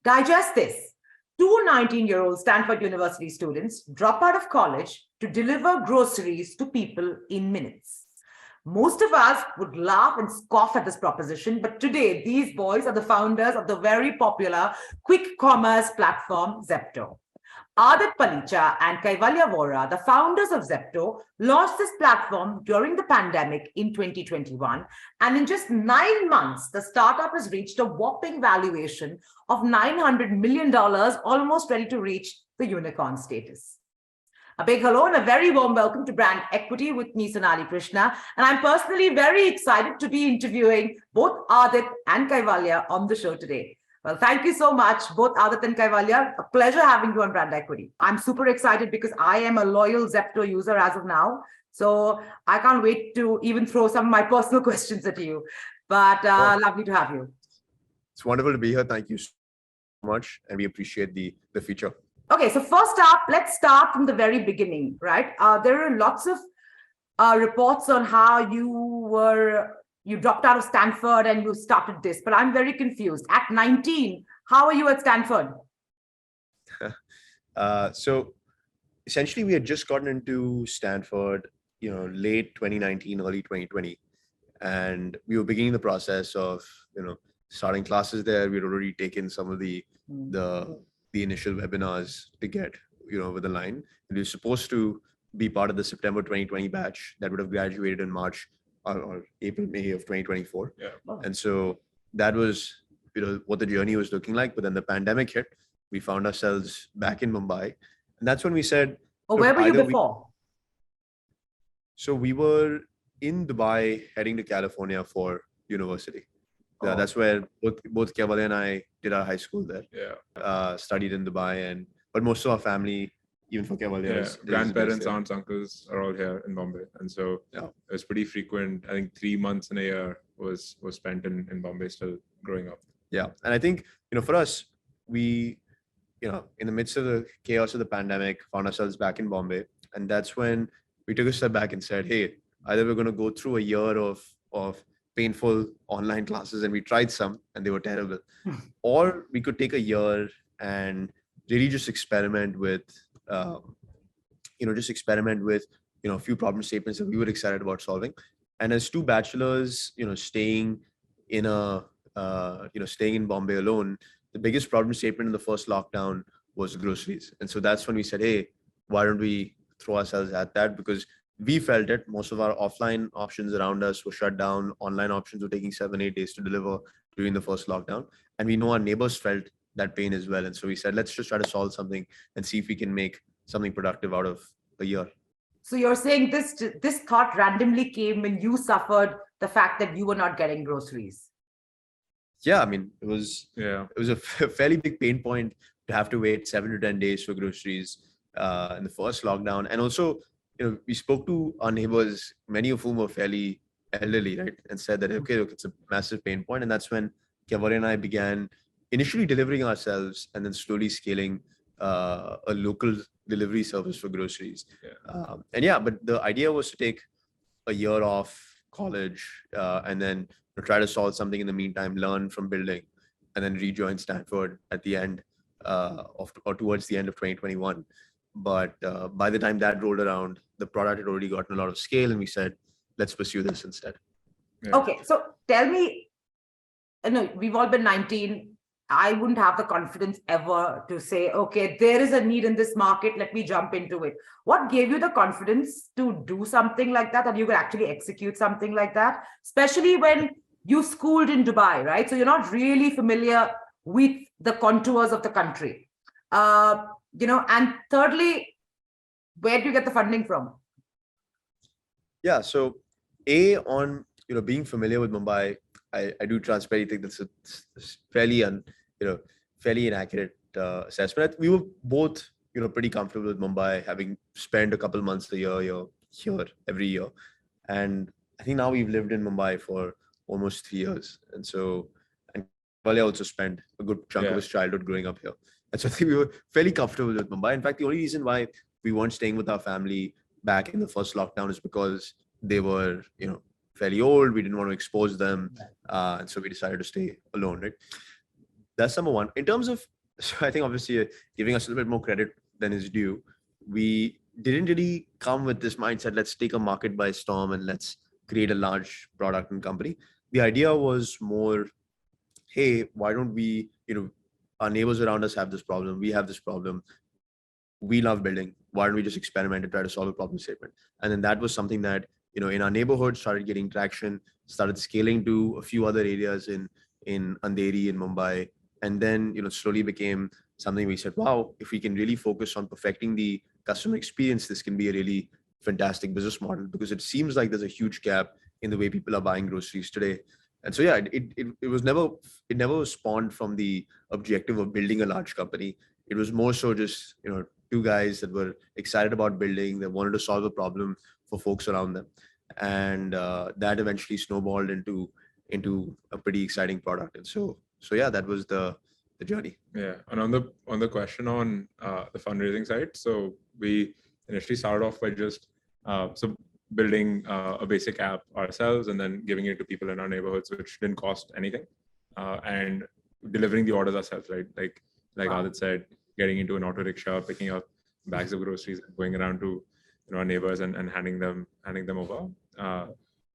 Digest this. Two 19-year-old Stanford University students drop out of college to deliver groceries to people in minutes. Most of us would laugh and scoff at this proposition, but today these boys are the founders of the very popular quick commerce platform Zepto. Adit Palicha and Kaivalya Vora, the founders of Zepto, launched this platform during the pandemic in 2021. And in just 9 months, the startup has reached a whopping valuation of $900 million, almost ready to reach the unicorn status. A big hello and a very warm welcome to Brand Equity with me, Sonali Krishna. And I'm personally very excited to be interviewing both Adit and Kaivalya on the show today. Well, thank you so much, both Adit and Kaivalya. A pleasure having you on Brand Equity. I'm super excited because I am a loyal Zepto user as of now. So I can't wait to even throw some of my personal questions at you. But lovely to have you. It's wonderful to be here. Thank you so much. And we appreciate the feature. Okay, so first up, let's start from the very beginning, right? There are lots of reports on how you dropped out of Stanford and you started this, but I'm very confused. At 19, how are you at Stanford? So essentially, we had just gotten into Stanford, late 2019, early 2020, and we were beginning the process of, starting classes there. We'd already taken some of the initial webinars to get, over the line. And we were supposed to be part of the September 2020 batch that would have graduated in March or April, May of 2024. Yeah. And so that was, what the journey was looking like. But then the pandemic hit. We found ourselves back in Mumbai. And that's when we said, oh, where were you before? So we were in Dubai heading to California for university. Oh. That's where both Kaivalya and I did our high school there. Yeah. Studied in Dubai, but most of our family, even for Kaivalya, grandparents, aunts, uncles are all here in Bombay, and so yeah, it was pretty frequent. I think 3 months in a year was spent in Bombay, still growing up. Yeah, and I think for us, we in the midst of the chaos of the pandemic, found ourselves back in Bombay, and that's when we took a step back and said, hey, either we're going to go through a year of painful online classes, and we tried some and they were terrible, or we could take a year and really just experiment with a few problem statements that we were excited about solving. And as two bachelors, staying in Bombay alone, the biggest problem statement in the first lockdown was groceries. And so that's when we said, hey, why don't we throw ourselves at that? Because we felt it. Most of our offline options around us were shut down. Online options were taking 7-8 days to deliver during the first lockdown. And we know our neighbors felt that pain as well. And so we said, let's just try to solve something and see if we can make something productive out of a year. So you're saying this thought randomly came when you suffered the fact that you were not getting groceries? Yeah, I mean, it was a fairly big pain point to have to wait 7 to 10 days for groceries in the first lockdown. And also, we spoke to our neighbors, many of whom were fairly elderly, right? And said that, okay, look, it's a massive pain point. And that's when Kaivalya and I began initially delivering ourselves and then slowly scaling a local delivery service for groceries. But the idea was to take a year off college and then try to solve something in the meantime, learn from building, and then rejoin Stanford at the end or towards the end of 2021. But by the time that rolled around, the product had already gotten a lot of scale, and we said, let's pursue this instead. Yeah. Okay, so tell me, we've all been 19. I wouldn't have the confidence ever to say, okay, there is a need in this market, let me jump into it. What gave you the confidence to do something like that you could actually execute something like that, especially when you schooled in Dubai, right? So you're not really familiar with the contours of the country. And thirdly, where do you get the funding from? Yeah, so on being familiar with Mumbai, I do transparently think that's a fairly inaccurate assessment. We were both pretty comfortable with Mumbai, having spent a couple months a year here every year, and I think now we've lived in Mumbai for almost 3 years, and Kaivalya also spent a good chunk of his childhood growing up here. And so I think we were fairly comfortable with Mumbai. In fact, the only reason why we weren't staying with our family back in the first lockdown is because they were, fairly old. We didn't want to expose them. And so we decided to stay alone, right? That's number one. In terms of So I think obviously giving us a little bit more credit than is due, we didn't really come with this mindset, let's take a market by storm and let's create a large product and company. The idea was more, hey, why don't we, our neighbors around us have this problem, we have this problem, we love building, why don't we just experiment and try to solve a problem statement? And then that was something that, in our neighborhood started getting traction, started scaling to a few other areas in Andheri, in Mumbai. And then, slowly became something we said, wow, if we can really focus on perfecting the customer experience, this can be a really fantastic business model, because it seems like there's a huge gap in the way people are buying groceries today. And so, yeah, it never spawned from the objective of building a large company. It was more so just, two guys that were excited about building, that wanted to solve a problem for folks around them. And that eventually snowballed into a pretty exciting product. And so yeah, that was the journey. Yeah, and on the question on the fundraising side, so we initially started off by just building a basic app ourselves and then giving it to people in our neighborhoods, which didn't cost anything, and delivering the orders ourselves, right? Like Wow. Adit said, getting into an auto rickshaw, picking up bags of groceries, going around to our neighbors and handing them over.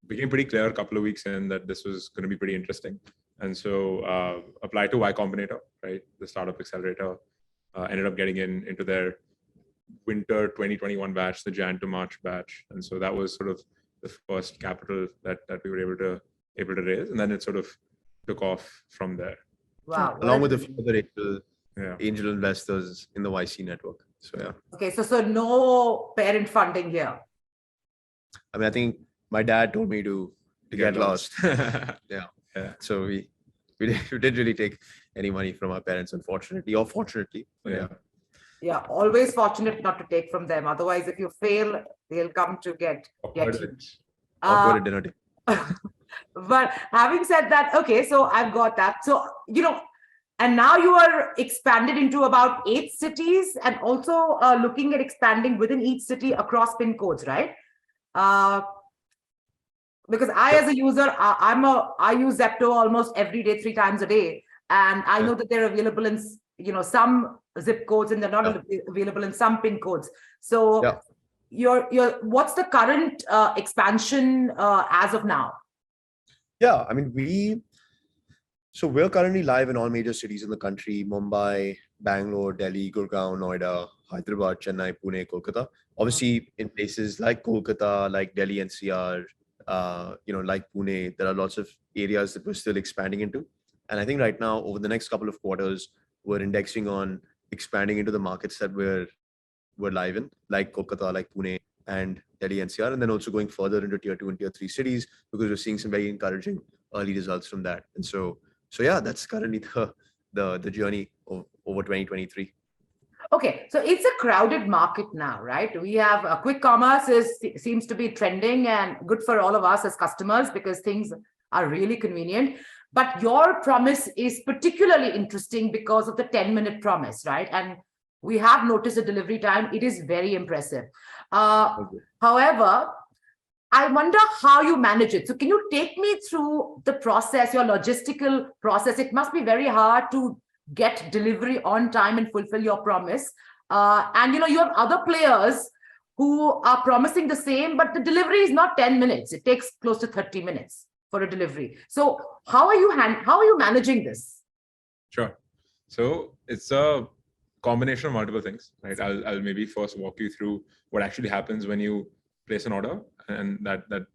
Became pretty clear a couple of weeks in that this was going to be pretty interesting. And so applied to Y Combinator, right? The startup accelerator, ended up getting into their winter 2021 batch, the Jan to March batch. And so that was sort of the first capital that we were able to raise. And then it sort of took off from there. Wow. Along with a few other angel Yeah. investors in the YC network. So yeah. Okay, so no parent funding here. I mean, I think my dad told me to get lost. Yeah. So we didn't really take any money from our parents, unfortunately or fortunately. Yeah. Yeah, always fortunate not to take from them. Otherwise, if you fail, they'll come to get you. Awkward at dinner table. But having said that, okay, so I've got that. So, and now you are expanded into about 8 cities and also looking at expanding within each city across PIN codes, right? Because I, as a user, I use Zepto almost every day, 3 times a day. And I know that they're available in, some zip codes and they're not available in some PIN codes. So what's the current expansion as of now? Yeah, I mean, we're currently live in all major cities in the country: Mumbai, Bangalore, Delhi, Gurgaon, Noida, Hyderabad, Chennai, Pune, Kolkata. Obviously, in places like Kolkata, like Delhi NCR, like Pune, there are lots of areas that we're still expanding into. And I think right now, over the next couple of quarters, we're indexing on expanding into the markets that we're live in, like Kolkata, like Pune, and Delhi NCR, and then also going further into tier 2 and tier 3 cities, because we're seeing some very encouraging early results from that. And so yeah, that's currently the journey over 2023. Okay, so it's a crowded market now, right? We have quick commerce seems to be trending and good for all of us as customers because things are really convenient. But your promise is particularly interesting because of the 10-minute promise, right? And we have noticed the delivery time. It is very impressive. However, I wonder how you manage it. So can you take me through the process, your logistical process? It must be very hard to get delivery on time and fulfill your promise. And you have other players who are promising the same, but the delivery is not 10 minutes. It takes close to 30 minutes for a delivery. So how are you managing this? Sure. So it's a combination of multiple things, right? I'll maybe first walk you through what actually happens when you place an order, and that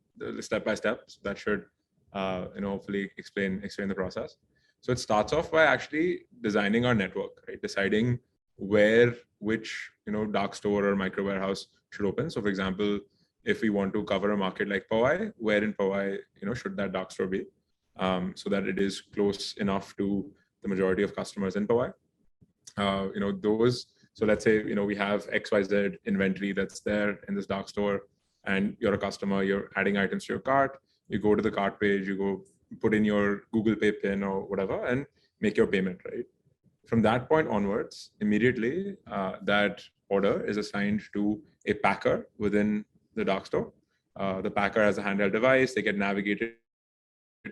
step by step. So that should hopefully explain the process. So it starts off by actually designing our network, right? Deciding which dark store or micro warehouse should open. So for example, if we want to cover a market like Powai, where in Powai should that dark store be, so that it is close enough to the majority of customers in Powai. So let's say we have XYZ inventory that's there in this dark store, and you're a customer, you're adding items to your cart, you go to the cart page, you go put in your Google Pay PIN or whatever and make your payment, right? From that point onwards, immediately that order is assigned to a packer within the dark store. The packer has a handheld device, they get navigated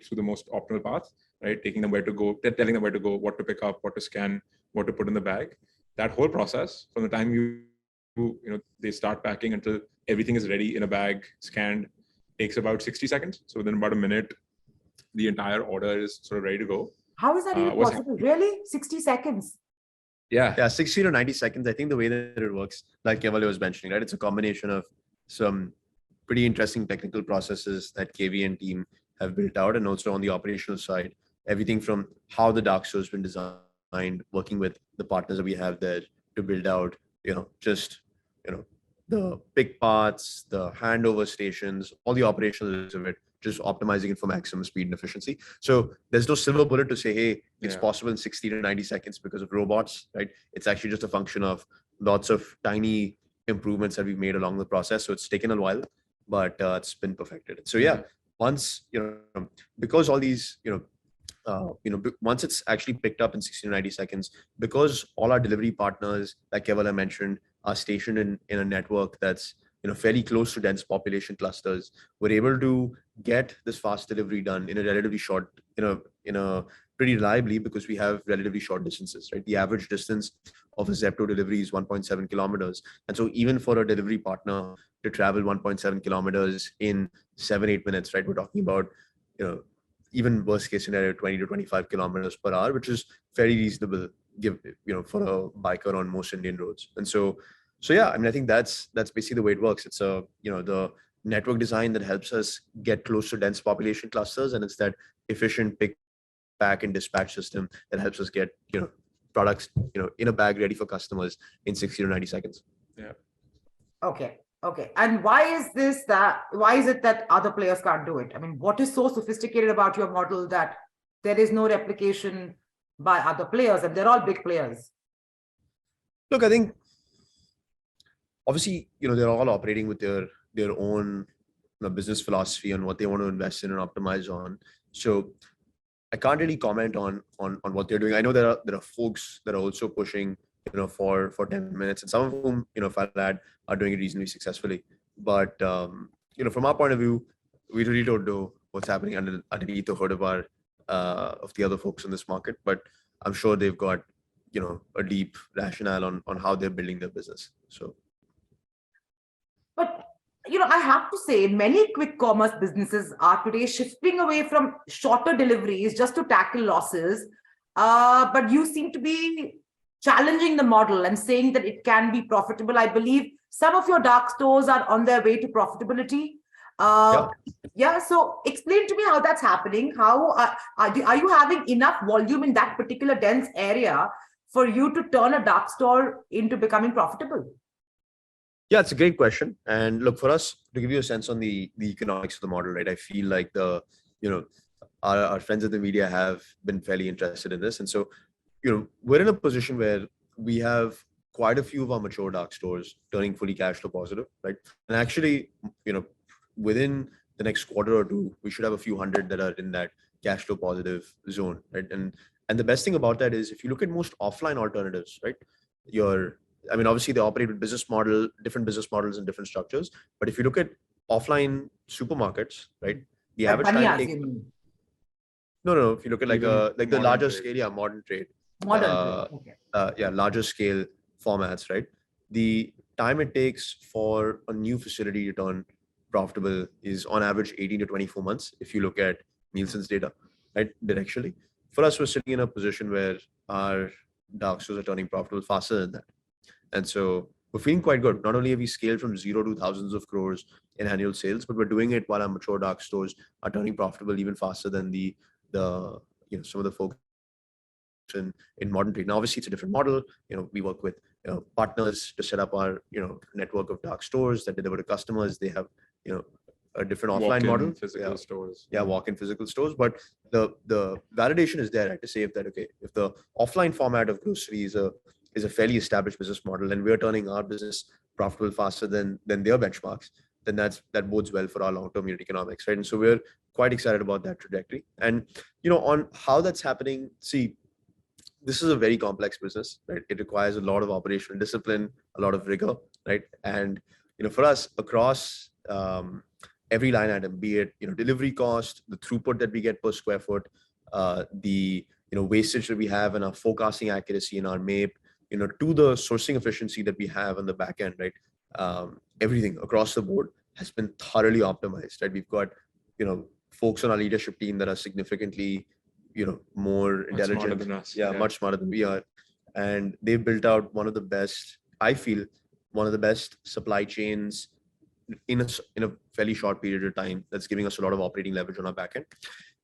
through the most optimal path, right? Taking them where to go, telling them where to go, what to pick up, what to scan, what to put in the bag. That whole process, from the time they start packing until everything is ready in a bag, scanned, takes about 60 seconds. So within about a minute, the entire order is sort of ready to go. How is that even possible? Really? 60 seconds? Yeah, 60 to 90 seconds. I think the way that it works, like Keval was mentioning, right? It's a combination of some pretty interesting technical processes that KV and team have built out, and also on the operational side, everything from how the dark store has been designed, working with the partners that we have there to build out, the pick parts, the handover stations, all the operational of it, just optimizing it for maximum speed and efficiency. So there's no silver bullet to say, hey, it's possible in 60 to 90 seconds because of robots, right? It's actually just a function of lots of tiny improvements that we've made along the process. So it's taken a while, but it's been perfected. So yeah, once, because all these, once it's actually picked up in 60 to 90 seconds, because all our delivery partners, like Kevala mentioned, are stationed in a network that's fairly close to dense population clusters, we're able to get this fast delivery done in a relatively short, in a pretty reliably, because we have relatively short distances, right? The average distance of a Zepto delivery is 1.7 kilometers. And so even for a delivery partner to travel 1.7 kilometers in 7-8 minutes, right? We're talking about, even worst case scenario, 20 to 25 kilometers per hour, which is very reasonable for a biker on most Indian roads. And so yeah, I mean, I think that's basically the way it works. It's the network design that helps us get close to dense population clusters, and it's that efficient pick, pack, and dispatch system that helps us get products in a bag ready for customers in 60 to 90 seconds. Yeah. Okay. And why is it that other players can't do it? I mean, what is so sophisticated about your model that there is no replication by other players, and they're all big players? Look, I think obviously, they're all operating with their own business philosophy on what they want to invest in and optimize on. So I can't really comment on what they're doing. I know there are folks that are also pushing, for 10 minutes, and some of whom, if I'll add, are doing it reasonably successfully. But from our point of view, we really don't know what's happening underneath the hood of the other folks in this market. But I'm sure they've got a deep rationale on how they're building their business. So. But I have to say, many quick commerce businesses are today shifting away from shorter deliveries just to tackle losses. But you seem to be challenging the model and saying that it can be profitable. I believe some of your dark stores are on their way to profitability. Yeah. So explain to me how that's happening. How are you having enough volume in that particular dense area for you to turn a dark store into becoming profitable? Yeah, it's a great question. And look, for us to give you a sense on the economics of the model, right? I feel like our friends at the media have been fairly interested in this. And so, we're in a position where we have quite a few of our mature dark stores turning fully cash flow positive, right? And actually, within the next quarter or two, we should have a few hundred that are in that cash flow positive zone, right? And the best thing about that is, if you look at most offline alternatives, right? Obviously they operate with different business models and different structures. But if you look at offline supermarkets, right? The average time it takes. No. If you look at like the larger scale, modern trade. Larger scale formats, right? The time it takes for a new facility to turn profitable is on average 18 to 24 months. If you look at Nielsen's data, right? Directionally. For us, we're sitting in a position where our dark stores are turning profitable faster than that. And so we're feeling quite good. Not only have we scaled from 0 to thousands of crores in annual sales, but we're doing it while our mature dark stores are turning profitable even faster than some of the folks in modern trade. Now, obviously, it's a different model. We work with partners to set up our network of dark stores that deliver to customers. They have a different offline model. Physical stores. Yeah, walk-in physical stores. But the validation is there, right, to say if the offline format of grocery is a fairly established business model, and we're turning our business profitable faster than their benchmarks, then that bodes well for our long-term unit economics, right? And so we're quite excited about that trajectory. And on how that's happening, see, this is a very complex business, right? It requires a lot of operational discipline, a lot of rigor, right? And for us, across every line item, be it delivery cost, the throughput that we get per square foot, the wastage that we have and our forecasting accuracy in our MAPE, to the sourcing efficiency that we have on the back end, right? Everything across the board has been thoroughly optimized, right? We've got, folks on our leadership team that are significantly, more intelligent, smarter than us. Much smarter than we are. And they've built out one of the best, I feel, one of the best supply chains in a fairly short period of time. That's giving us a lot of operating leverage on our back end.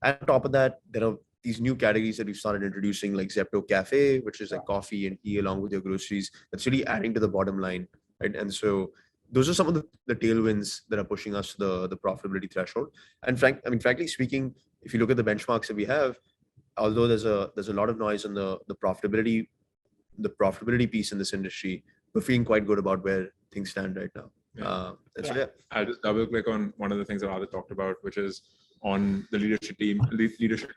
And on top of that, there are these new categories that we've started introducing, like Zepto Cafe, which is like coffee and tea along with your groceries. That's really adding to the bottom line, right? And so those are some of the tailwinds that are pushing us to the profitability threshold. And frankly speaking, if you look at the benchmarks that we have, although there's a lot of noise on the profitability piece in this industry, we're feeling quite good about where things stand right now. So I'll just double click on one of the things that Adit talked about, which is on the leadership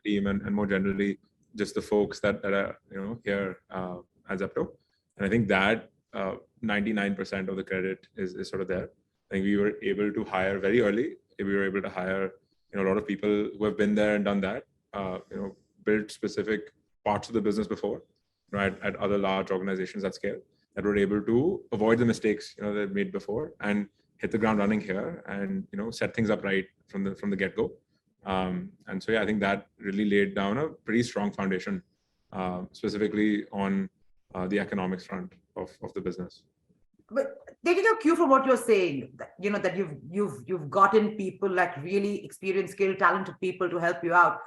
team and more generally just the folks that are here at Zepto. And I think that 99% of the credit is sort of there. I think we were able to hire very early. We were able to hire a lot of people who have been there and done that, built specific parts of the business before, right, at other large organizations at scale, that were able to avoid the mistakes they've made before and hit the ground running here and set things up right from the get-go. And so I think that really laid down a pretty strong foundation, specifically on the economics front of the business. But taking a cue from what you're saying, that you've gotten people, like really experienced, skilled, talented people to help you out.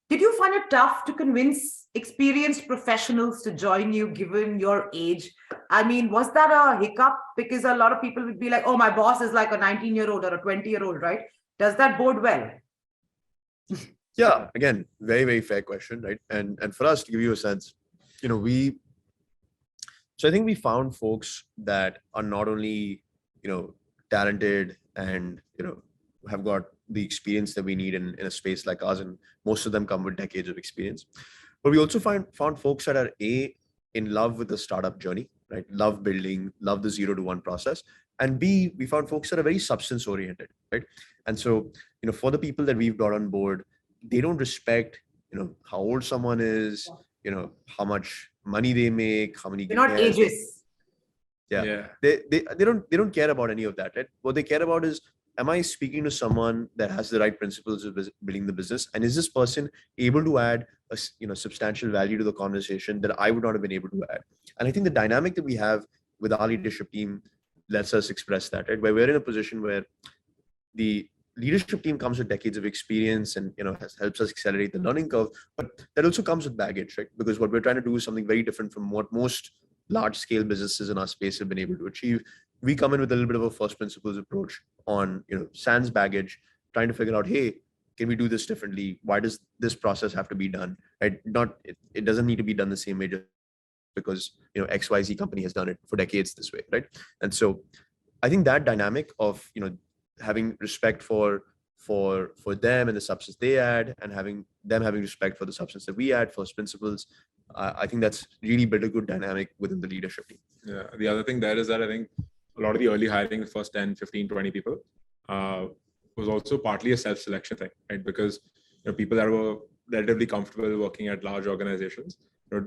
Did you find it tough to convince experienced professionals to join you, given your age? I mean, was that a hiccup? Because a lot of people would be like, oh, my boss is like a 19-year-old or a 20-year-old, right? Does that bode well? Yeah, again, very, very fair question, right? And for us, to give you a sense, so I think we found folks that are not only, talented and, have got the experience that we need in a space like ours, and most of them come with decades of experience. But we also found folks that are in love with the startup journey, right? Love building, love the 0 to 1 process. And B, we found folks that are very substance oriented, right? And so, for the people that we've got on board, they don't respect, how old someone is, how much money they make, how many. They're not ages. Yeah. They don't care about any of that, right? What they care about is, am I speaking to someone that has the right principles of building the business? And is this person able to add a substantial value to the conversation that I would not have been able to add? And I think the dynamic that we have with our leadership team lets us express that, right? Where we're in a position where the leadership team comes with decades of experience and helps us accelerate the learning curve, but that also comes with baggage, right? Because what we're trying to do is something very different from what most large scale businesses in our space have been able to achieve. We come in with a little bit of a first principles approach on sans baggage, trying to figure out, hey, can we do this differently? Why does this process have to be done? Right? It doesn't need to be done the same way just because XYZ company has done it for decades this way, right? And so I think that dynamic of having respect for them and the substance they add, and having respect for the substance that we add, first principles, I think that's really built a good dynamic within the leadership team. Yeah. The other thing there is that I think a lot of the early hiring, the first 10, 15, 20 people, was also partly a self-selection thing, right? Because people that were relatively comfortable working at large organizations, but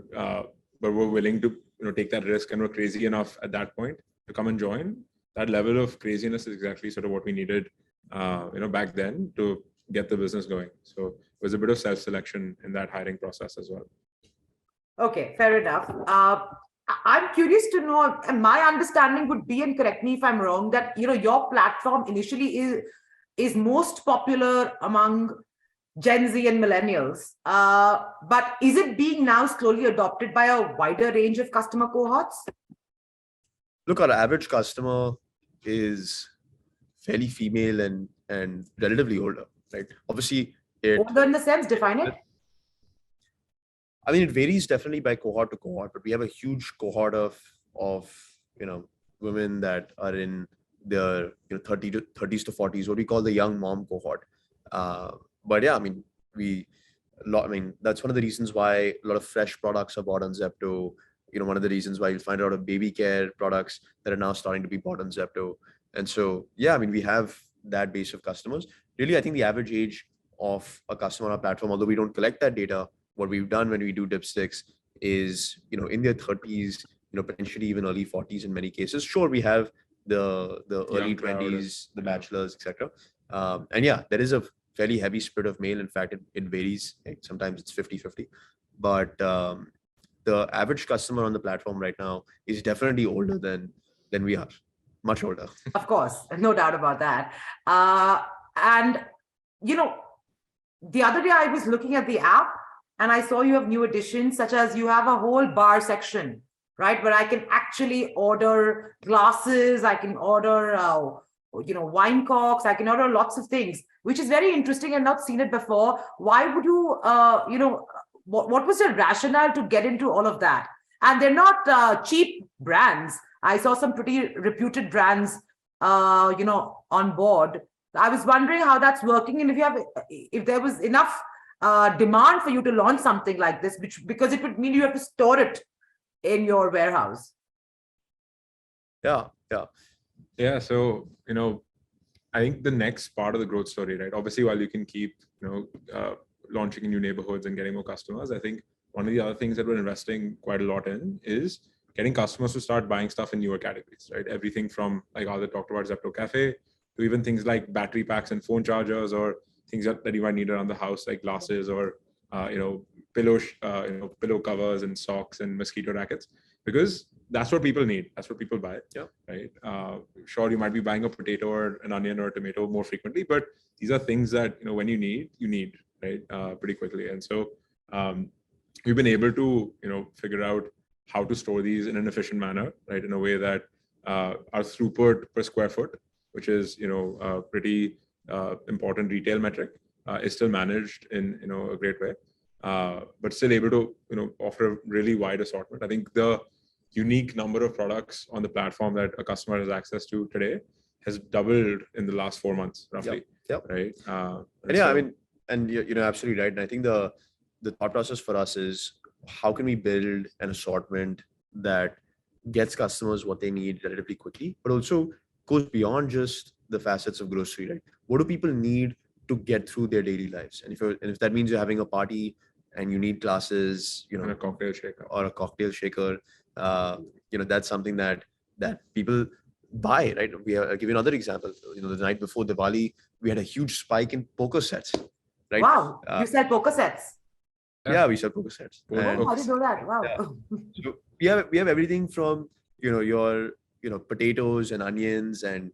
were willing to take that risk and were crazy enough at that point to come and join. That level of craziness is exactly sort of what we needed, back then to get the business going. So it was a bit of self-selection in that hiring process as well. Okay, fair enough. I'm curious to know, and my understanding would be, and correct me if I'm wrong, that your platform initially is most popular among Gen Z and millennials. But is it being now slowly adopted by a wider range of customer cohorts? Look, our average customer is fairly female and relatively older, right? Obviously, older in the sense, define it. I mean, it varies definitely by cohort to cohort, but we have a huge cohort of women that are in their 30s to 40s, what we call the young mom cohort. But yeah, I mean, that's one of the reasons why a lot of fresh products are bought on Zepto. One of the reasons why you'll find a lot of baby care products that are now starting to be bought on Zepto. And so, yeah, I mean, we have that base of customers. Really, I think the average age of a customer on our platform, although we don't collect that data, what we've done when we do dipsticks is, in their 30s, potentially even early 40s in many cases. Sure, we have the early Young crowd 20s, the yeah. bachelors, etc. And yeah, there is a fairly heavy split of male. In fact, it varies. Like sometimes it's 50-50. But the average customer on the platform right now is definitely older than we are. Much older. Of course, no doubt about that. And, the other day I was looking at the app and I saw you have new additions, such as you have a whole bar section, right? Where I can actually order glasses, I can order, wine corks, I can order lots of things, which is very interesting. I've not seen it before. Why would you, what was your rationale to get into all of that? And they're not cheap brands. I saw some pretty reputed brands, on board. I was wondering how that's working, and if there was enough demand for you to launch something like this, because it would mean you have to store it in your warehouse. Yeah. So I think the next part of the growth story, right? Obviously, while you can keep launching in new neighborhoods and getting more customers, I think one of the other things that we're investing quite a lot in is getting customers to start buying stuff in newer categories, right? Everything from, like Adit talked about, Zepto Cafe, to even things like battery packs and phone chargers, or things that you might need around the house, like glasses or pillow covers and socks and mosquito rackets, because that's what people need. That's what people buy. Yeah. Right. Sure, you might be buying a potato or an onion or a tomato more frequently, but these are things that when you need, right, pretty quickly. And so we've been able to figure out how to store these in an efficient manner, right, in a way that our throughput per square foot, which is a pretty important retail metric, is still managed in a great way, but still able to offer a really wide assortment. I think the unique number of products on the platform that a customer has access to today has doubled in the last 4 months, roughly. Yep. Right. And yeah, I mean, and you're absolutely right. And I think the thought process for us is, how can we build an assortment that gets customers what they need relatively quickly, but also goes beyond just the facets of grocery, right? What do people need to get through their daily lives? And if that means you're having a party and you need glasses, and a cocktail shaker or a cocktail shaker, that's something that people buy, right? I'll give you another example. The night before Diwali, we had a huge spike in poker sets, right? Wow, you said poker sets. Yeah, we sell poker sets. Oh, I didn't know that. Wow. So we have everything from your potatoes and onions and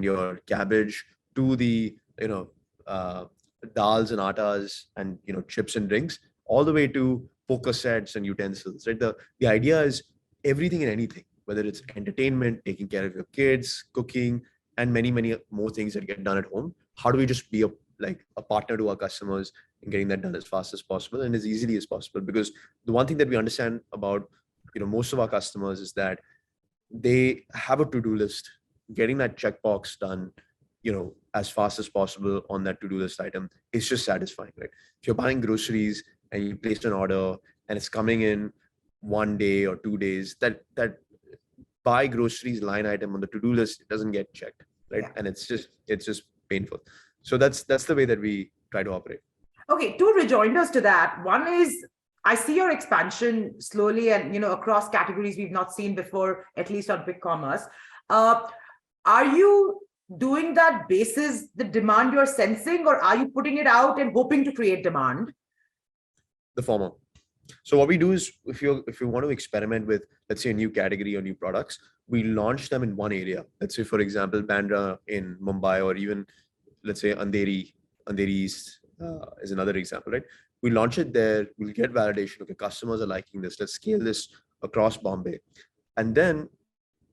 your cabbage to the dals and atas and chips and drinks, all the way to poker sets and utensils, right? The idea is everything and anything, whether it's entertainment, taking care of your kids, cooking, and many more things that get done at home. How do we just be a partner to our customers and getting that done as fast as possible and as easily as possible? Because the one thing that we understand about most of our customers is that they have a to-do list. Getting that checkbox done as fast as possible on that to-do list item is just satisfying, right? If you're buying groceries and you placed an order and it's coming in 1 day or 2 days, that buy groceries line item on the to-do list, it doesn't get checked, right? Yeah. And it's just painful. So that's the way that we try to operate. Okay, two rejoinders to that. One is, I see your expansion slowly and across categories we've not seen before, at least on quick commerce. Are you doing that basis the demand you're sensing, or are you putting it out and hoping to create demand? The former. So what we do is, if you want to experiment with, let's say, a new category or new products, we launch them in one area. Let's say, for example, Bandra in Mumbai, or even let's say Andheri East is another example, right? We launch it there, we'll get validation. Okay, customers are liking this. Let's scale this across Bombay. And then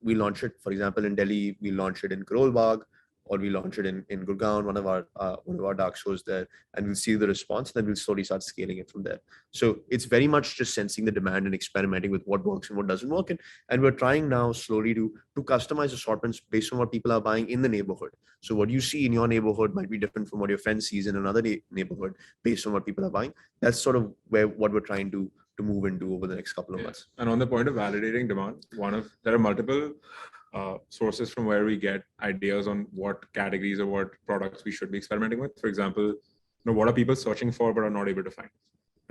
we launch it, for example, in Delhi, we launch it in Karol Bagh, or we launch it in Gurgaon, one of our dark stores there, and we'll see the response, and then we'll slowly start scaling it from there. So it's very much just sensing the demand and experimenting with what works and what doesn't work. And we're trying now slowly to customize assortments based on what people are buying in the neighborhood. So what you see in your neighborhood might be different from what your friend sees in another neighborhood based on what people are buying. That's sort of what we're trying to move into over the next couple of months. And on the point of validating demand, there are multiple sources from where we get ideas on what categories or what products we should be experimenting with. For example, what are people searching for but are not able to find,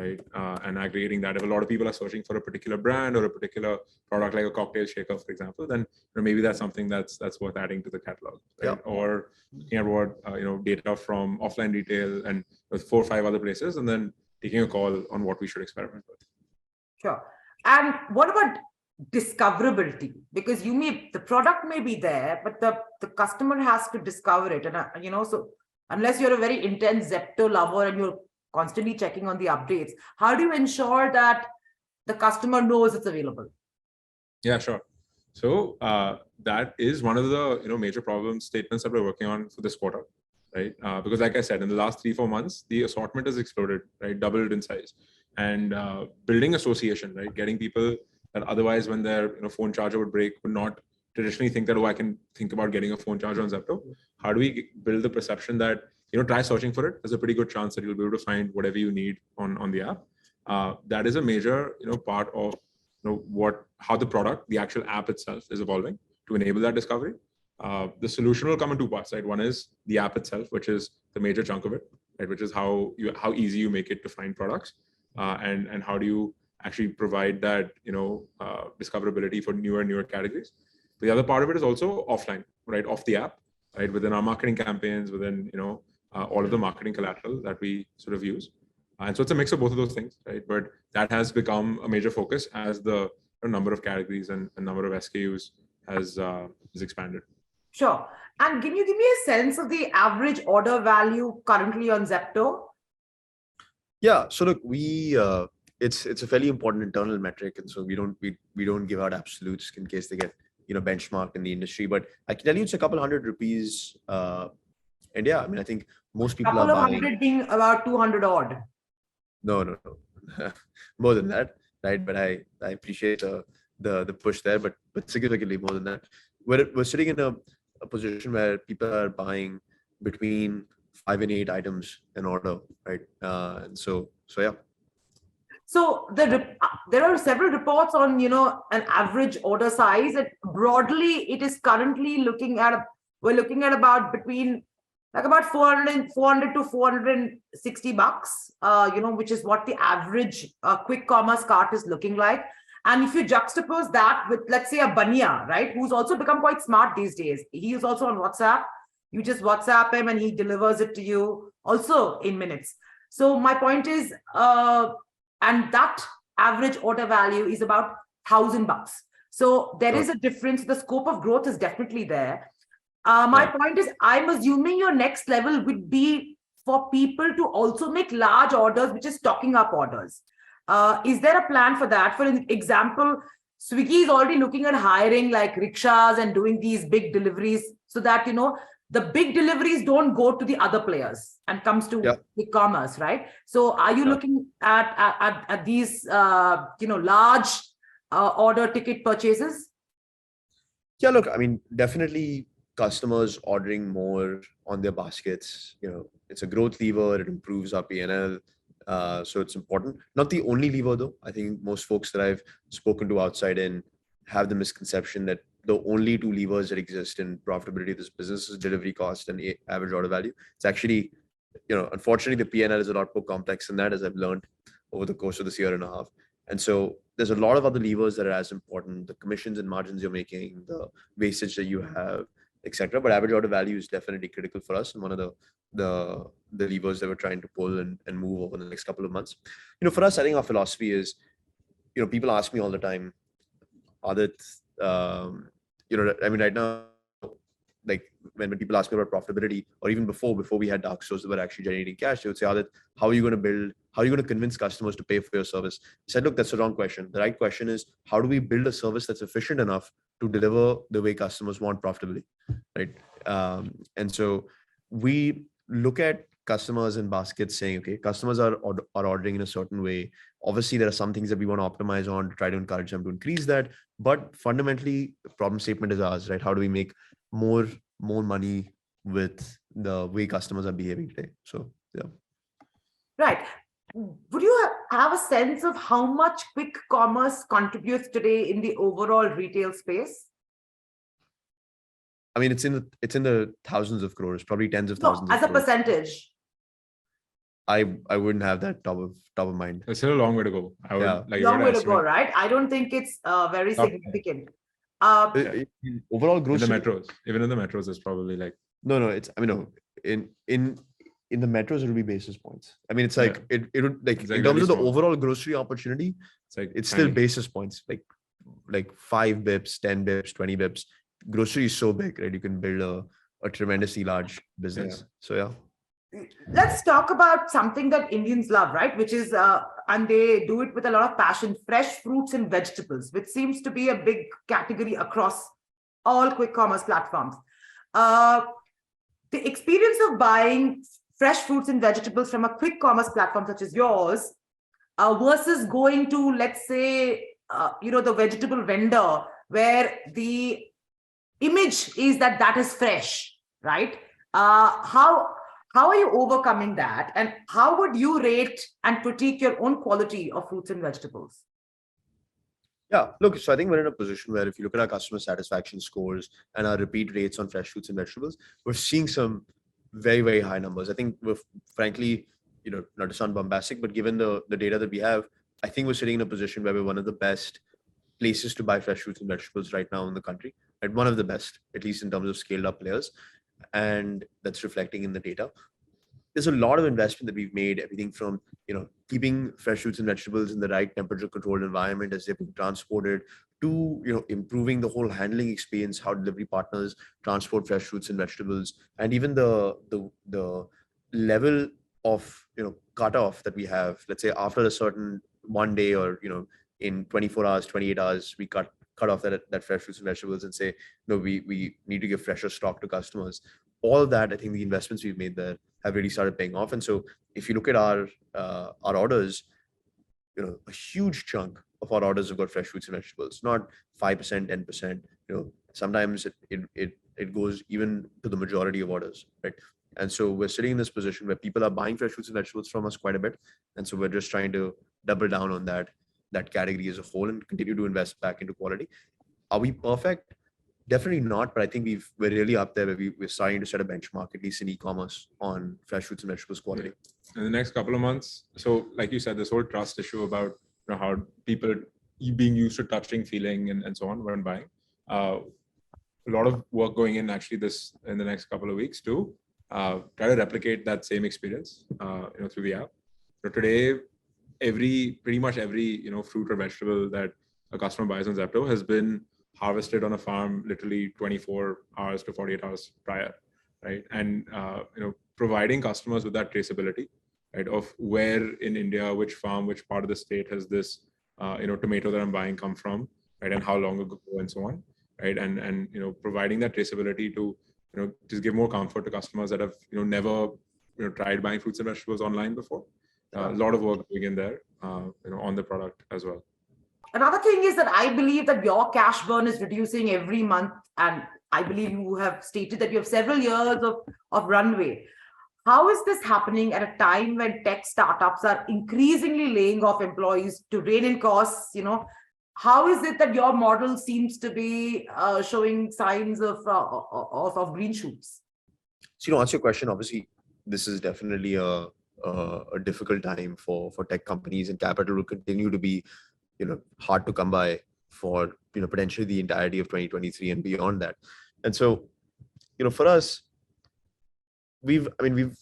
right? And aggregating that. If a lot of people are searching for a particular brand or a particular product, like a cocktail shaker, for example, then maybe that's something that's worth adding to the catalog, right? Yeah. Or looking at what data from offline retail and 4 or 5 other places, and then taking a call on what we should experiment with. Sure. And what about discoverability? Because the product may be there, but the customer has to discover it. And so unless you're a very intense Zepto lover and you're constantly checking on the updates, how do you ensure that the customer knows it's available? Yeah, sure. So that is one of the major problem statements that we're working on for this quarter, right? Because like I said, in the last 3-4 months, the assortment has exploded, right? Doubled in size. And building association, right? Getting people that otherwise, when their phone charger would break, would not traditionally think that, oh, I can think about getting a phone charger on Zepto. How do we build the perception that try searching for it? There's a pretty good chance that you'll be able to find whatever you need on the app. That is a major part of how the product, the actual app itself, is evolving to enable that discovery. The solution will come in 2 parts, right? One is the app itself, which is the major chunk of it, right? Which is how easy you make it to find products, and how do you actually provide that discoverability for newer categories. The other part of it is also offline, right? Off the app, right? Within our marketing campaigns, within all of the marketing collateral that we sort of use. And so it's a mix of both of those things, right? But that has become a major focus as the number of categories and number of SKUs has expanded. Sure. And can you give me a sense of the average order value currently on Zepto? Yeah. So look, it's a fairly important internal metric, and so we don't give out absolutes in case they get benchmarked in the industry. But I can tell you it's a couple hundred rupees. And yeah, I mean, I think most people Couple are of buying. hundred being about 200 odd. No, more than that, right? But I appreciate the push there, but significantly more than that. We're sitting in a position where people are buying between 5 and 8 items an order, right? And so yeah. So there are several reports on an average order size, and broadly it is currently we're looking at about between like about 400 to 460 bucks, which is what the average quick commerce cart is looking like. And if you juxtapose that with, let's say, a Bania, right, who's also become quite smart these days. He is also on WhatsApp. You just WhatsApp him and he delivers it to you also in minutes. So my point is, and that average order value is about 1,000 bucks. So there is a difference. The scope of growth is definitely there. My point is, I'm assuming your next level would be for people to also make large orders, which is stocking up orders. Is there a plan for that? For example, Swiggy is already looking at hiring like rickshaws and doing these big deliveries so that, the big deliveries don't go to the other players and comes to e-commerce, right? So are you looking at these, large order ticket purchases? Yeah, look, I mean, definitely customers ordering more on their baskets, it's a growth lever, it improves our P&L. So it's important. Not the only lever though. I think most folks that I've spoken to outside in have the misconception that the only 2 levers that exist in profitability of this business is delivery cost and average order value. It's actually, unfortunately the P&L is a lot more complex than that, as I've learned over the course of this year and a half. And so there's a lot of other levers that are as important, the commissions and margins you're making, the wastage that you have, etc. But average order value is definitely critical for us and one of the levers that we're trying to pull and move over the next couple of months. For us, I think our philosophy is, people ask me all the time, Adit, I mean, right now, like when people ask me about profitability, or even before we had dark stores that were actually generating cash, they would say, Adit, how are you going to convince customers to pay for your service? I said, look, that's the wrong question. The right question is, how do we build a service that's efficient enough to deliver the way customers want profitably, right? And so we look at customers in baskets saying, okay, customers are ordering in a certain way. Obviously, there are some things that we want to optimize on to try to encourage them to increase that. But fundamentally, the problem statement is ours, right? How do we make more money with the way customers are behaving today? So, yeah. Right. Would you have a sense of how much quick commerce contributes today in the overall retail space? I mean, it's in the thousands of crores, probably tens of thousands. As a percentage. I wouldn't have that top of mind. It's still a long way to go. I would Yeah. like Long you way to to go, estimate right? I don't think it's very Top- significant. Overall in the grocery. metros. Even in the metros, it's probably like No, it's, I mean, no, in the metros, it'll be basis points. I mean, it's like, it would like, It's like in terms really of the small. overall grocery opportunity, it's like it's still tiny. basis points, like 5 bips, 10 bips, 20 bips. Grocery is so big, right? You can build a tremendously large business. So yeah. Let's talk about something that Indians love, right? Which is, and they do it with a lot of passion, fresh fruits and vegetables, which seems to be a big category across all quick commerce platforms. The experience of buying fresh fruits and vegetables from a quick commerce platform such as yours versus going to, let's say, the vegetable vendor where the image is that that is fresh, right? How are you overcoming that? And how would you rate and critique your own quality of fruits and vegetables? Yeah, look, so I think we're in a position where if you look at our customer satisfaction scores and our repeat rates on fresh fruits and vegetables, we're seeing some very, very high numbers. I think we're frankly, not to sound bombastic, but given the data that we have, I think we're sitting in a position where we're one of the best places to buy fresh fruits and vegetables right now in the country, and one of the best, at least in terms of scaled up players. And that's reflecting in the data. There's a lot of investment that we've made, everything from keeping fresh fruits and vegetables in the right temperature controlled environment as they're being transported, to improving the whole handling experience, how delivery partners transport fresh fruits and vegetables, and even the level of cutoff that we have. Let's say after a certain one day, or in 24 hours, 28 hours, we cut off that fresh fruits and vegetables and say, no, we need to give fresher stock to customers. All of that, I think the investments we've made there have really started paying off. And so if you look at our orders, a huge chunk of our orders have got fresh fruits and vegetables, not 5%, 10%. Sometimes it goes even to the majority of orders, right? And so we're sitting in this position where people are buying fresh fruits and vegetables from us quite a bit. And so we're just trying to double down on that category as a whole and continue to invest back into quality. Are we perfect? Definitely not, but I think we're really up there where we're starting to set a benchmark, at least in e-commerce, on fresh fruits and vegetables quality. In the next couple of months. So like you said, this whole trust issue about how people being used to touching, feeling, and so on when buying. A lot of work going in actually in the next couple of weeks to try to replicate that same experience through the app. So today, pretty much every fruit or vegetable that a customer buys on Zepto has been harvested on a farm literally 24 hours to 48 hours prior, right? And providing customers with that traceability, right, of where in India, which farm, which part of the state has this tomato that I'm buying come from, right, and how long ago, and so on, right? And providing that traceability to just give more comfort to customers that have never tried buying fruits and vegetables online before. A lot of work going in there on the product as well. Another thing is that I believe that your cash burn is reducing every month. And I believe you have stated that you have several years of runway. How is this happening at a time when tech startups are increasingly laying off employees to rein in costs? How is it that your model seems to be showing signs of green shoots? So, to answer your question, obviously, this is definitely a difficult time for tech companies, and capital will continue to be hard to come by for potentially the entirety of 2023 and beyond that. And so for us, we've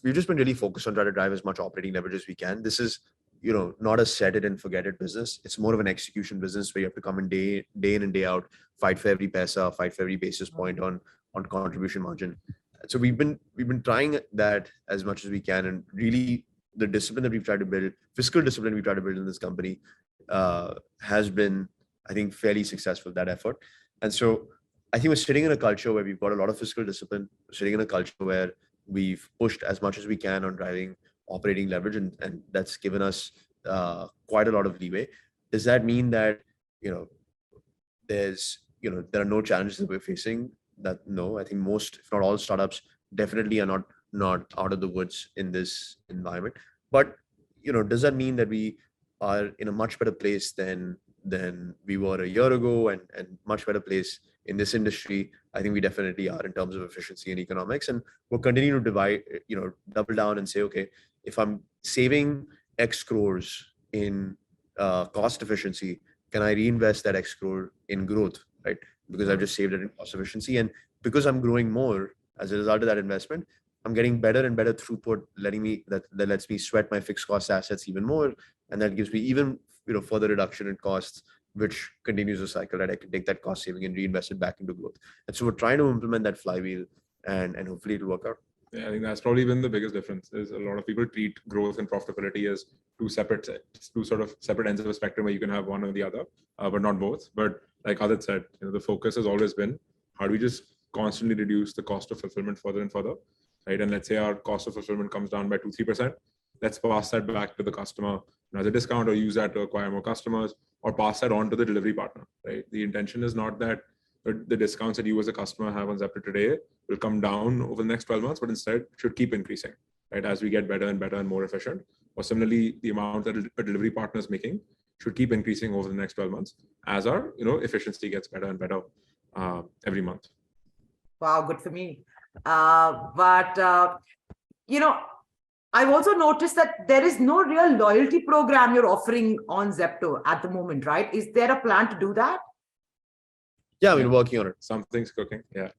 just been really focused on trying to drive as much operating leverage as we can. This is not a set it and forget it business. It's more of an execution business where you have to come in day in and day out, fight for every paisa, fight for every basis point on contribution margin. So we've been trying that as much as we can, and really the discipline that we've tried to build, fiscal discipline we've tried to build in this company, has been, I think, fairly successful, that effort. And so I think we're sitting in a culture where we've got a lot of fiscal discipline. We're sitting in a culture where we've pushed as much as we can on driving operating leverage, and that's given us quite a lot of leeway. Does that mean that there are no challenges that we're facing? That no, I think most, if not all, startups definitely are not out of the woods in this environment. But does that mean that we are in a much better place than we were a year ago, and much better place in this industry? I think we definitely are in terms of efficiency and economics, and we'll continue to double down and say, okay, if I'm saving X crores in cost efficiency, can I reinvest that X crore in growth, right? Because I've just saved it in cost efficiency. And because I'm growing more as a result of that investment, I'm getting better and better throughput, that lets me sweat my fixed cost assets even more. And that gives me even, further reduction in costs, which continues the cycle, that I can take that cost saving and reinvest it back into growth. And so we're trying to implement that flywheel, and hopefully it'll work out. Yeah, I think that's probably been the biggest difference. Is a lot of people treat growth and profitability as two sort of separate ends of a spectrum where you can have one or the other, but not both. But like Adit said, the focus has always been, how do we just constantly reduce the cost of fulfillment further and further, right? And let's say our cost of fulfillment comes down by 2-3%. Let's pass that back to the customer as a discount, or use that to acquire more customers, or pass that on to the delivery partner, right? The intention is not that the discounts that you as a customer have on Zepto today will come down over the next 12 months, but instead should keep increasing, right? As we get better and better and more efficient. Or similarly, the amount that a delivery partner is making should keep increasing over the next 12 months as our efficiency gets better and better every month. Wow, good for me. I've also noticed that there is no real loyalty program you're offering on Zepto at the moment, right? Is there a plan to do that? Yeah, we're working on it. Something's cooking. Yeah.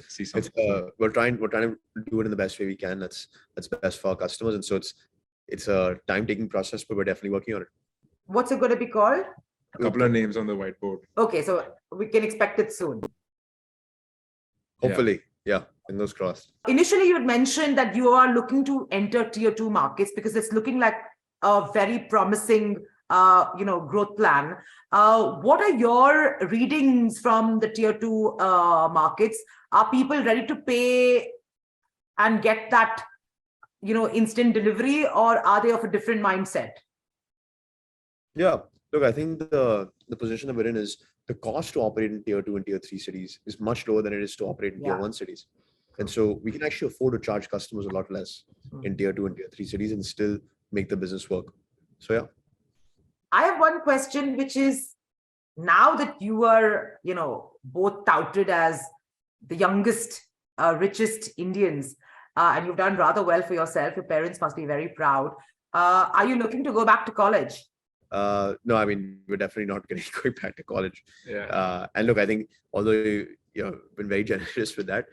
See something. We're trying to do it in the best way we can. That's best for our customers. And so it's a time-taking process, but we're definitely working on it. What's it going to be called? A couple of names on the whiteboard. Okay, so we can expect it soon. Hopefully, yeah. Fingers crossed. Initially, you had mentioned that you are looking to enter tier 2 markets because it's looking like a very promising growth plan. What are your readings from the tier 2 markets? Are people ready to pay and get that, instant delivery, or are they of a different mindset? Yeah, look, I think the position that we're in is the cost to operate in tier 2 and tier 3 cities is much lower than it is to operate in tier 1 cities. And so we can actually afford to charge customers a lot less in tier 2 and tier 3 cities and still make the business work. So, yeah. I have one question, which is, now that you are, both touted as the youngest, richest Indians, and you've done rather well for yourself, your parents must be very proud. Are you looking to go back to college? No, I mean, we're definitely not going back to college. Yeah. And look, I think although you've been very generous with that,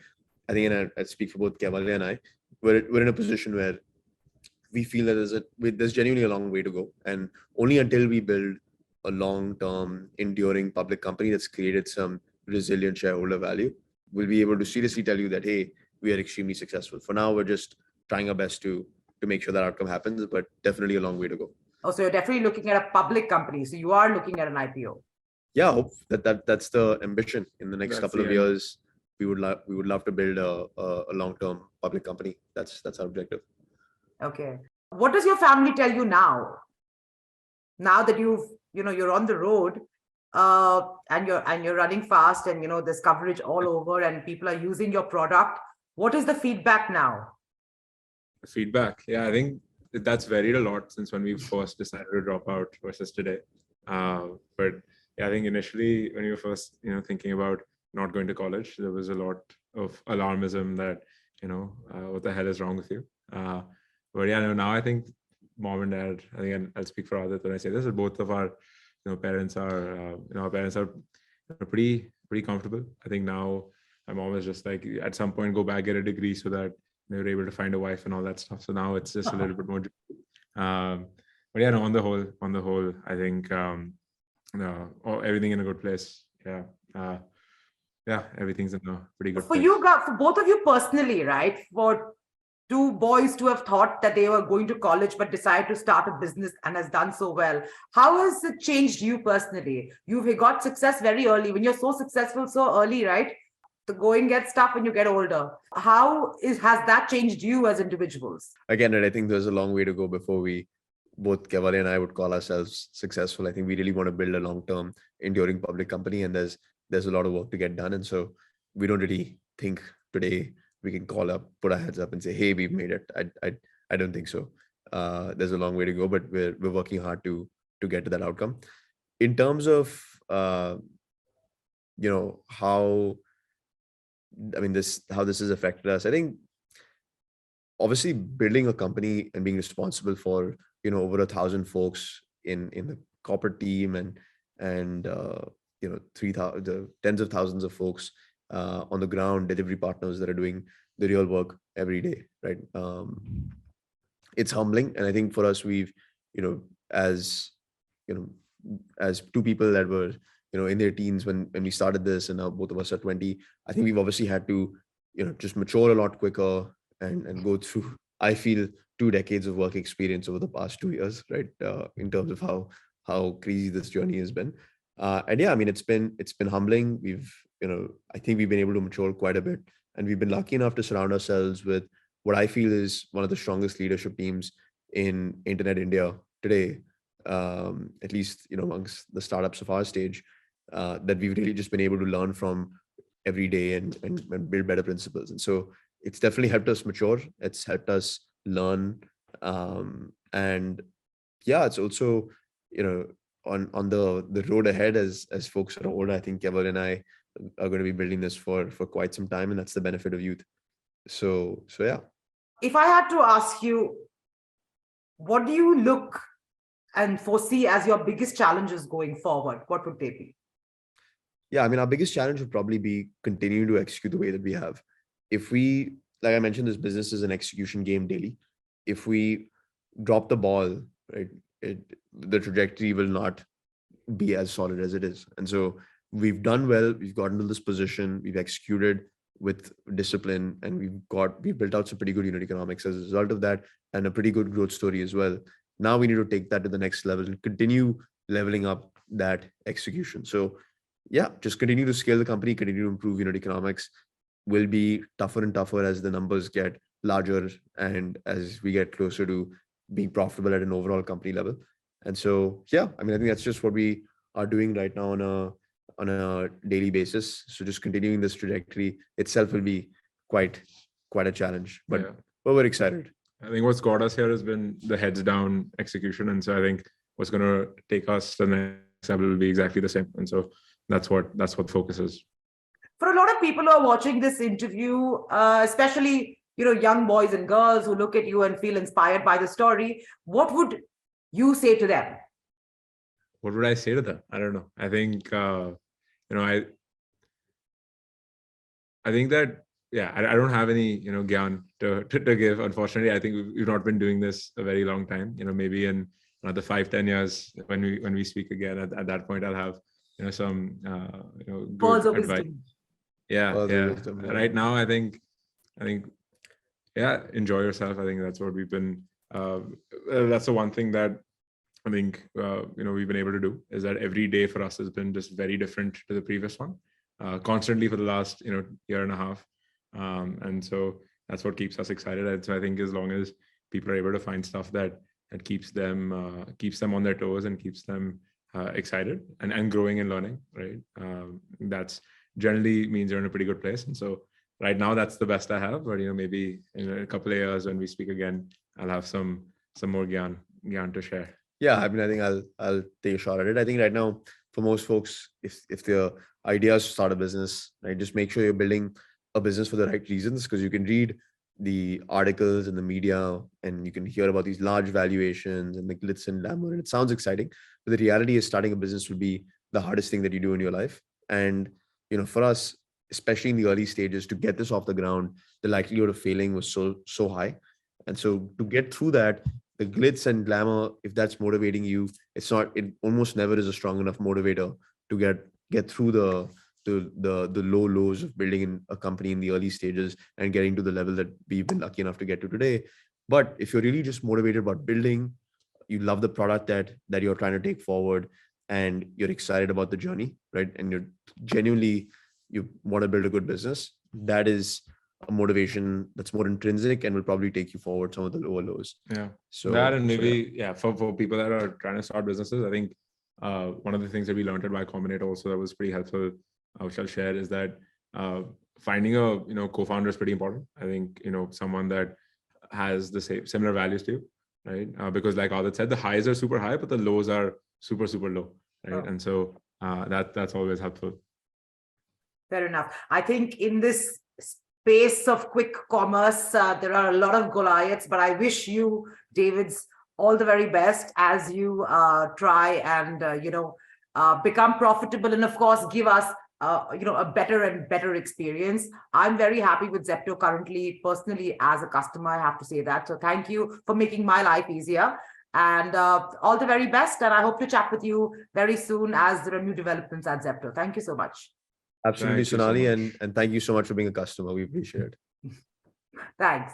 I think, and I speak for both Kevalia and I, we're in a position where we feel that there's genuinely a long way to go. And only until we build a long-term, enduring public company that's created some resilient shareholder value, we'll be able to seriously tell you that, hey, we are extremely successful. For now, we're just trying our best to make sure that outcome happens, but definitely a long way to go. Oh, so you're definitely looking at a public company. So you are looking at an IPO. Yeah, I hope that's the ambition. In the next couple of years, we would love to build a long-term public company. That's our objective. Okay. What does your family tell you now? Now that you're on the road, and you're running fast, and there's coverage all over, and people are using your product. What is the feedback now? Feedback, yeah, I think that's varied a lot since when we first decided to drop out versus today. But yeah, I think initially when we were first thinking about not going to college, there was a lot of alarmism that what the hell is wrong with you. But yeah, now I think mom and dad, I think I'll speak for Adit when I say this, both of our parents are pretty comfortable. I think now my mom is just like, at some point go back, get a degree so that they were able to find a wife and all that stuff. So now it's just a little bit more. But yeah, no, on the whole, I think everything in a good place. Yeah, everything's in a pretty good place. For both of you personally, right? For two boys to have thought that they were going to college but decided to start a business and has done so well. How has it changed you personally? You've got success very early. When you're so successful so early, right? The going gets tough when you get older. Has that changed you as individuals? Again, I think there's a long way to go before both Kevalia and I would call ourselves successful. I think we really want to build a long-term, enduring public company, and there's a lot of work to get done. And so we don't really think today we can call up, put our heads up and say, hey, we've made it. I don't think so. There's a long way to go, but we're working hard to get to that outcome. In terms of how this has affected us, I think obviously building a company and being responsible for, over 1,000 folks in the corporate team and 3,000, the tens of thousands of folks on the ground, delivery partners that are doing the real work every day, right? It's humbling. And I think for us, we've, as, as two people that were, in their teens when we started this, and now both of us are 20, I think we've obviously had to, just mature a lot quicker and go through, I feel, 2 decades of work experience over the past 2 years, right? In terms of how crazy this journey has been. And yeah, I mean, it's been humbling. I think we've been able to mature quite a bit, and we've been lucky enough to surround ourselves with what I feel is one of the strongest leadership teams in internet India today, at least, amongst the startups of our stage, that we've really just been able to learn from every day and build better principles. And so it's definitely helped us mature. It's helped us learn. And yeah, it's also, on the road ahead as folks are older, I think Kevin and I are going to be building this for quite some time, and that's the benefit of youth. So yeah. If I had to ask you, what do you look and foresee as your biggest challenges going forward, what would they be? Yeah, I mean, our biggest challenge would probably be continuing to execute the way that we have. If we, like I mentioned, this business is an execution game daily. If we drop the ball, right, the trajectory will not be as solid as it is. And so we've done well. We've gotten to this position. We've executed with discipline, and we've built out some pretty good unit economics as a result of that, and a pretty good growth story as well. Now we need to take that to the next level and continue leveling up that execution. So yeah, just continue to scale the company, continue to improve unit economics. Will be tougher and tougher as the numbers get larger and as we get closer to being profitable at an overall company level. And so, yeah, I mean, I think that's just what we are doing right now on a daily basis. So just continuing this trajectory itself will be quite a challenge, but we're excited. I think what's got us here has been the heads down execution. And so I think what's going to take us to the next level will be exactly the same. And so that's what focus is. For a lot of people who are watching this interview, especially, young boys and girls who look at you and feel inspired by the story, what would you say to them? What would I say to them? I don't know. I think, I think that, I don't have any, gyan to give. Unfortunately, I think we've not been doing this a very long time. Maybe in another 5-10 years, when we speak again, at that point, I'll have, some, good advice. Wisdom, yeah. Right now, I think, enjoy yourself. I think that's what we've been. That's the one thing that I think we've been able to do, is that every day for us has been just very different to the previous one, constantly for the last year and a half, and so that's what keeps us excited. And so I think as long as people are able to find stuff that keeps them on their toes and keeps them excited and growing and learning, right? That's generally means you're in a pretty good place. And so right now that's the best I have, but maybe in a couple of years when we speak again, I'll have some more gyan to share. Yeah, I mean, I think I'll take a shot at it. I think right now, for most folks, if their idea is to start a business, right, just make sure you're building a business for the right reasons, because you can read the articles in the media and you can hear about these large valuations and the glitz and glamour, and it sounds exciting, but the reality is starting a business would be the hardest thing that you do in your life. And for us, especially in the early stages, to get this off the ground, the likelihood of failing was so high. And so to get through that, the glitz and glamour, if that's motivating you, it almost never is a strong enough motivator to get through the low lows of building a company in the early stages and getting to the level that we've been lucky enough to get to today. But if you're really just motivated about building, you love the product that you're trying to take forward, and you're excited about the journey, right? And you want to build a good business, that is a motivation that's more intrinsic and will probably take you forward some of the lower lows. Yeah. So that, and maybe, for people that are trying to start businesses, I think one of the things that we learned at Y Combinator also that was pretty helpful, which I'll share, is that finding a co-founder is pretty important. I think someone that has the similar values to you, right? Because like Adit said, the highs are super high, but the lows are super low, right? Oh. And so that's always helpful. Fair enough. I think in this space of quick commerce, there are a lot of Goliaths, but I wish you, Davids, all the very best as you try and, become profitable and, of course, give us a better and better experience. I'm very happy with Zepto currently, personally, as a customer, I have to say that. So thank you for making my life easier. And all the very best. And I hope to chat with you very soon as there are new developments at Zepto. Thank you so much. Absolutely, Thank you so Sonali, much. and thank you so much for being a customer. We appreciate it. Thanks.